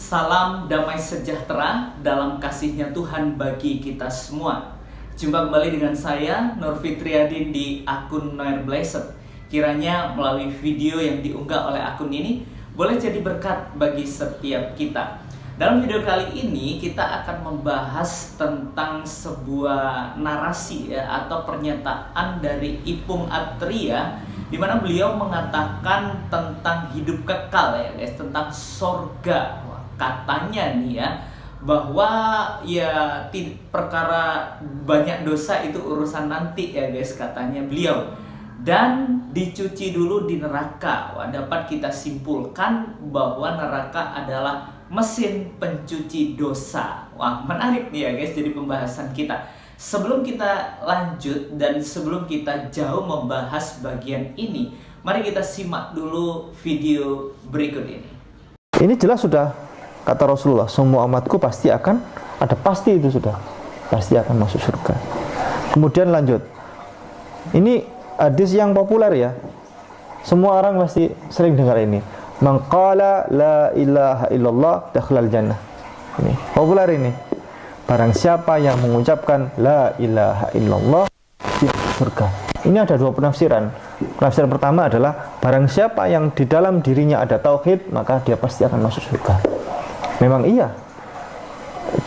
Salam damai sejahtera dalam kasih-Nya Tuhan bagi kita semua. Jumpa kembali dengan saya, Nur Fitriadin, di akun Noir Blessed. Kiranya melalui video yang diunggah oleh akun ini boleh jadi berkat bagi setiap kita. Dalam video kali ini kita akan membahas tentang sebuah narasi atau pernyataan dari Ipung Atria, di mana beliau mengatakan tentang hidup kekal ya guys, tentang sorga. Katanya nih ya, bahwa ya perkara banyak dosa itu urusan nanti ya guys, katanya beliau, dan dicuci dulu di neraka. Dapat kita simpulkan bahwa neraka adalah mesin pencuci dosa. Menarik nih ya guys, jadi pembahasan kita. Sebelum kita lanjut dan sebelum kita jauh membahas bagian ini, mari kita simak dulu video berikut ini. Ini jelas sudah kata Rasulullah, semua umatku pasti akan itu sudah pasti akan masuk surga. Kemudian lanjut, ini hadis yang populer ya, semua orang pasti sering dengar ini, man qala la ilaha illallah dakhalal jannah. Ini populer ini, barang siapa yang mengucapkan la ilaha illallah dia masuk surga. Ini ada dua penafsiran. Penafsiran pertama adalah barang siapa yang di dalam dirinya ada tauhid, maka dia pasti akan masuk surga. Memang iya,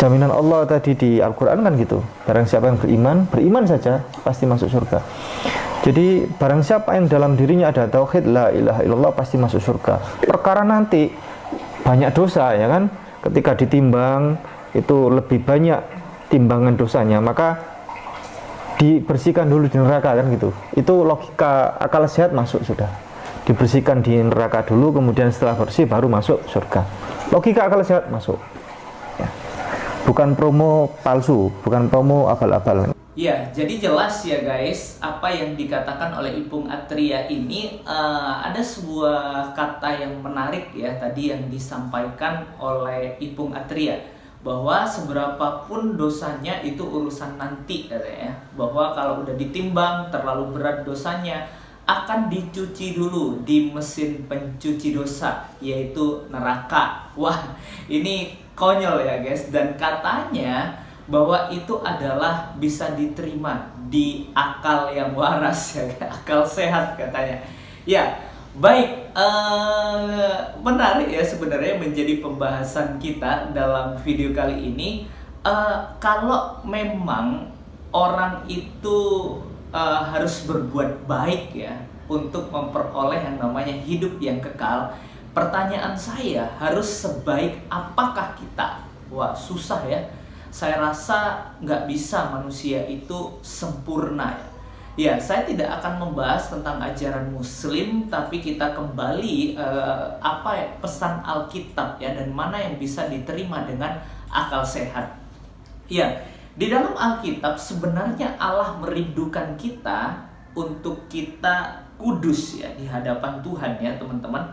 jaminan Allah tadi di Al-Quran kan gitu, barang siapa yang beriman saja pasti masuk surga. Jadi barang siapa yang dalam dirinya ada tauhid la ilaha illallah pasti masuk surga. Perkara nanti banyak dosa ya kan, ketika ditimbang itu lebih banyak timbangan dosanya, maka dibersihkan dulu di neraka kan gitu. Itu logika akal sehat masuk sudah. Dibersihkan di neraka dulu, kemudian setelah bersih baru masuk surga. Logika akal sehat masuk ya. Bukan promo palsu, bukan promo abal-abal. Ya, jadi jelas ya guys, apa yang dikatakan oleh Ipung Atria ini, ada sebuah kata yang menarik ya tadi yang disampaikan oleh Ipung Atria, bahwa seberapapun dosanya itu urusan nanti katanya, bahwa kalau udah ditimbang terlalu berat dosanya akan dicuci dulu di mesin pencuci dosa, yaitu neraka. Wah, ini konyol ya guys, dan katanya bahwa itu adalah bisa diterima di akal yang waras ya, akal sehat katanya. Ya, baik, menarik ya sebenarnya menjadi pembahasan kita dalam video kali ini. Kalau memang orang itu harus berbuat baik ya untuk memperoleh yang namanya hidup yang kekal, pertanyaan saya, harus sebaik apakah kita? Wah, susah ya. Saya rasa nggak bisa manusia itu sempurna ya. Ya, saya tidak akan membahas tentang ajaran Muslim, tapi kita kembali pesan Alkitab ya, dan mana yang bisa diterima dengan akal sehat. Ya, di dalam Alkitab sebenarnya Allah merindukan kita untuk kita kudus ya di hadapan Tuhan ya teman-teman.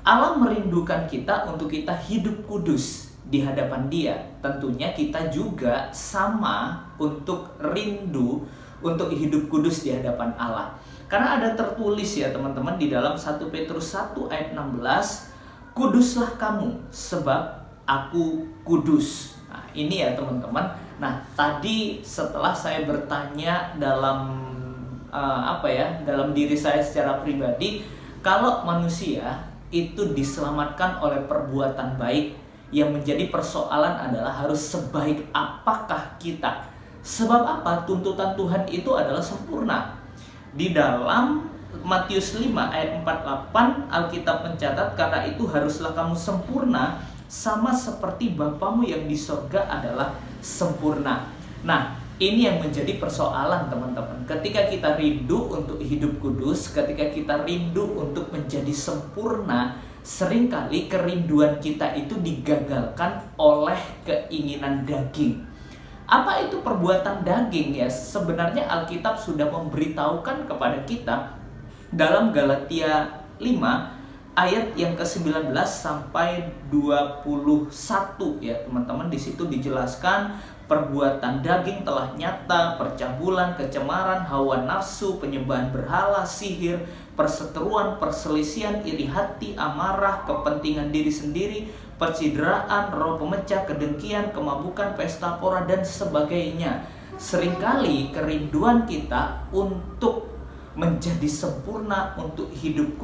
Allah merindukan kita untuk kita hidup kudus di hadapan Dia. Tentunya kita juga sama untuk rindu untuk hidup kudus di hadapan Allah. Karena ada tertulis ya teman-teman di dalam 1 Petrus 1 ayat 16, kuduslah kamu sebab aku kudus. Nah, ini ya teman-teman. Nah, tadi setelah saya bertanya dalam dalam diri saya secara pribadi, kalau manusia itu diselamatkan oleh perbuatan baik, yang menjadi persoalan adalah harus sebaik apakah kita. Sebab apa? Tuntutan Tuhan itu adalah sempurna. Di dalam Matius 5 ayat 48 Alkitab mencatat, karena itu haruslah kamu sempurna sama seperti Bapamu yang di sorga adalah sempurna. Nah, ini yang menjadi persoalan teman-teman. Ketika kita rindu untuk hidup kudus, ketika kita rindu untuk menjadi sempurna, seringkali kerinduan kita itu digagalkan oleh keinginan daging. Apa itu perbuatan daging ya? Sebenarnya Alkitab sudah memberitahukan kepada kita dalam Galatia 5 ayat yang ke-19 sampai 21 ya teman-teman. Di situ dijelaskan perbuatan daging telah nyata, percabulan, kecemaran, hawa nafsu, penyembahan berhala, sihir, perseteruan, perselisihan, iri hati, amarah, kepentingan diri sendiri, percideraan, roh pemecah, kedengkian, kemabukan, pesta pora, dan sebagainya. Seringkali kerinduan kita untuk menjadi sempurna, untuk hidup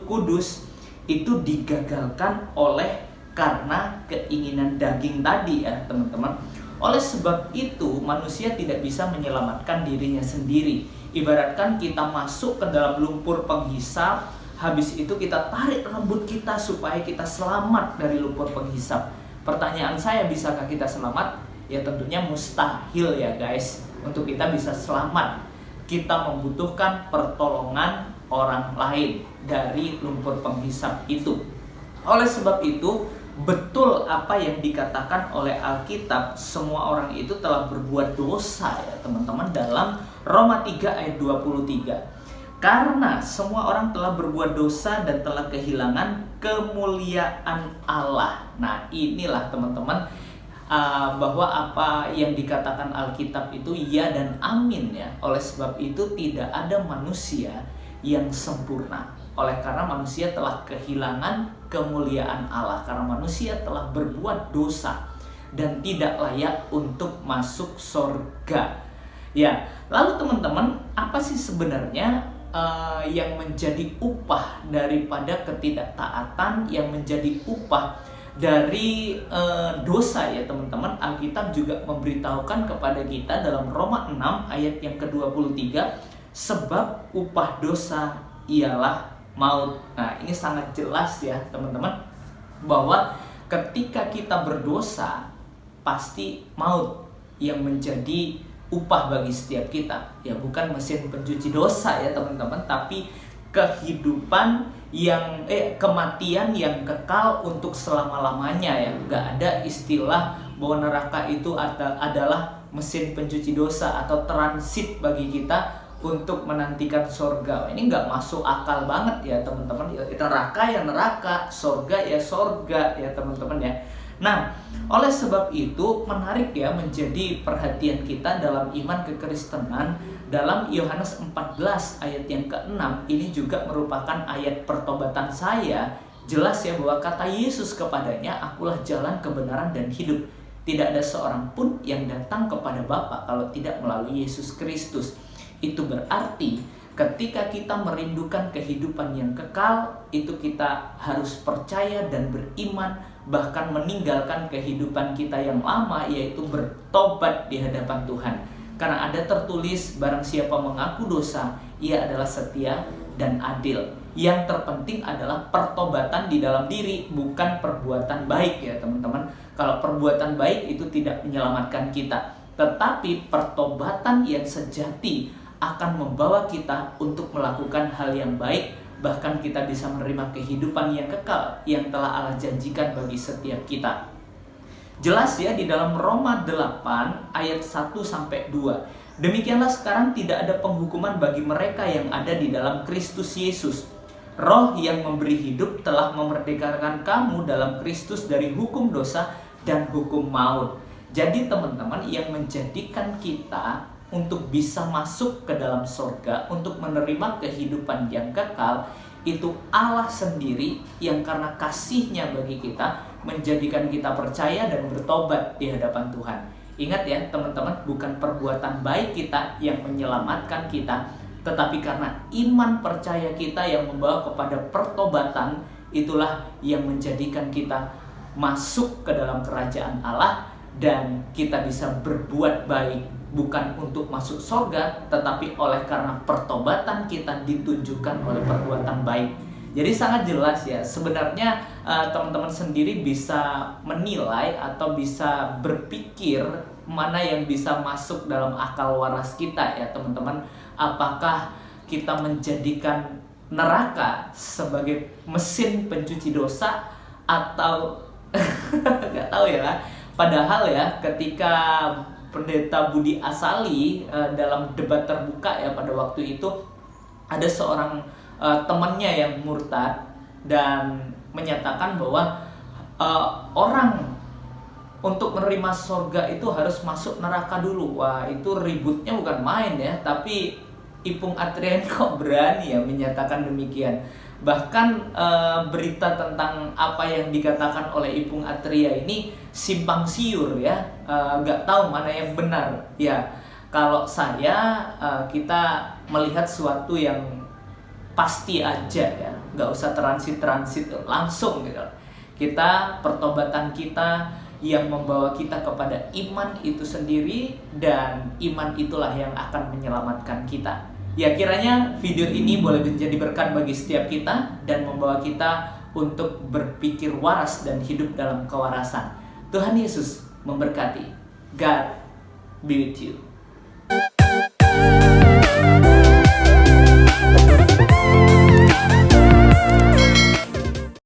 kudus, itu digagalkan oleh karena keinginan daging tadi ya teman-teman. Oleh sebab itu manusia tidak bisa menyelamatkan dirinya sendiri. Ibaratkan kita masuk ke dalam lumpur penghisap, habis itu kita tarik rambut kita supaya kita selamat dari lumpur penghisap. Pertanyaan saya, bisakah kita selamat? Ya tentunya mustahil ya guys. Untuk kita bisa selamat, kita membutuhkan pertolongan orang lain dari lumpur penghisap itu. Oleh sebab itu, betul apa yang dikatakan oleh Alkitab, semua orang itu telah berbuat dosa ya teman-teman, dalam Roma 3 ayat 23. Karena semua orang telah berbuat dosa dan telah kehilangan kemuliaan Allah. Nah inilah teman-teman, bahwa apa yang dikatakan Alkitab itu ya dan amin ya. Oleh sebab itu tidak ada manusia yang sempurna. Oleh karena manusia telah kehilangan kemuliaan Allah, karena manusia telah berbuat dosa dan tidak layak untuk masuk surga. Ya, lalu teman-teman, apa sih sebenarnya yang menjadi upah daripada ketidaktaatan, yang menjadi upah dari dosa ya teman-teman? Alkitab juga memberitahukan kepada kita dalam Roma 6 ayat yang ke-23, sebab upah dosa ialah maut. Nah ini sangat jelas ya teman-teman, bahwa ketika kita berdosa pasti maut yang menjadi upah bagi setiap kita. Ya bukan mesin pencuci dosa ya teman-teman, tapi kehidupan yang kematian yang kekal untuk selama-lamanya ya. Gak ada istilah bahwa neraka itu adalah mesin pencuci dosa atau transit bagi kita untuk menantikan surga. Ini nggak masuk akal banget ya teman-teman. Neraka ya neraka, surga ya surga ya teman-teman ya. Nah, oleh sebab itu menarik ya menjadi perhatian kita dalam iman kekristenan. Dalam Yohanes 14 ayat yang ke-6, ini juga merupakan ayat pertobatan saya. Jelas ya bahwa kata Yesus kepadanya, akulah jalan, kebenaran, dan hidup. Tidak ada seorang pun yang datang kepada Bapa kalau tidak melalui Yesus Kristus. Itu berarti ketika kita merindukan kehidupan yang kekal, itu kita harus percaya dan beriman, bahkan meninggalkan kehidupan kita yang lama, yaitu bertobat di hadapan Tuhan. Karena ada tertulis, barang siapa mengaku dosa, ia adalah setia dan adil. Yang terpenting adalah pertobatan di dalam diri, bukan perbuatan baik ya teman-teman. Kalau perbuatan baik itu tidak menyelamatkan kita, tetapi pertobatan yang sejati akan membawa kita untuk melakukan hal yang baik, bahkan kita bisa menerima kehidupan yang kekal yang telah Allah janjikan bagi setiap kita. Jelas ya di dalam Roma 8 ayat 1-2. Demikianlah sekarang tidak ada penghukuman bagi mereka yang ada di dalam Kristus Yesus. Roh yang memberi hidup telah memerdekakan kamu dalam Kristus dari hukum dosa dan hukum maut. Jadi teman-teman, yang menjadikan kita untuk bisa masuk ke dalam surga, untuk menerima kehidupan yang kekal, itu Allah sendiri yang karena kasih-Nya bagi kita menjadikan kita percaya dan bertobat di hadapan Tuhan. Ingat ya teman-teman, bukan perbuatan baik kita yang menyelamatkan kita, tetapi karena iman percaya kita yang membawa kepada pertobatan, itulah yang menjadikan kita masuk ke dalam kerajaan Allah dan kita bisa berbuat baik, bukan untuk masuk surga, tetapi oleh karena pertobatan kita ditunjukkan oleh perbuatan baik. Jadi sangat jelas ya, sebenarnya teman-teman sendiri bisa menilai atau bisa berpikir mana yang bisa masuk dalam akal waras kita ya teman-teman. Apakah kita menjadikan neraka sebagai mesin pencuci dosa atau nggak tahu ya. Padahal ya ketika Pendeta Budi Asali dalam debat terbuka ya pada waktu itu, ada seorang temannya yang murtad dan menyatakan bahwa orang untuk menerima surga itu harus masuk neraka dulu. Wah, itu ributnya bukan main ya. Tapi Ipung Atria kok berani ya menyatakan demikian. Bahkan berita tentang apa yang dikatakan oleh Ipung Atria ini simpang siur ya. Gak tahu mana yang benar. Ya, kalau saya kita melihat sesuatu yang pasti aja ya. Gak usah transit-transit, langsung gitu. Kita, pertobatan kita yang membawa kita kepada iman itu sendiri, dan iman itulah yang akan menyelamatkan kita. Ya, kiranya video ini boleh menjadi berkat bagi setiap kita dan membawa kita untuk berpikir waras dan hidup dalam kewarasan. Tuhan Yesus memberkati. God be with you.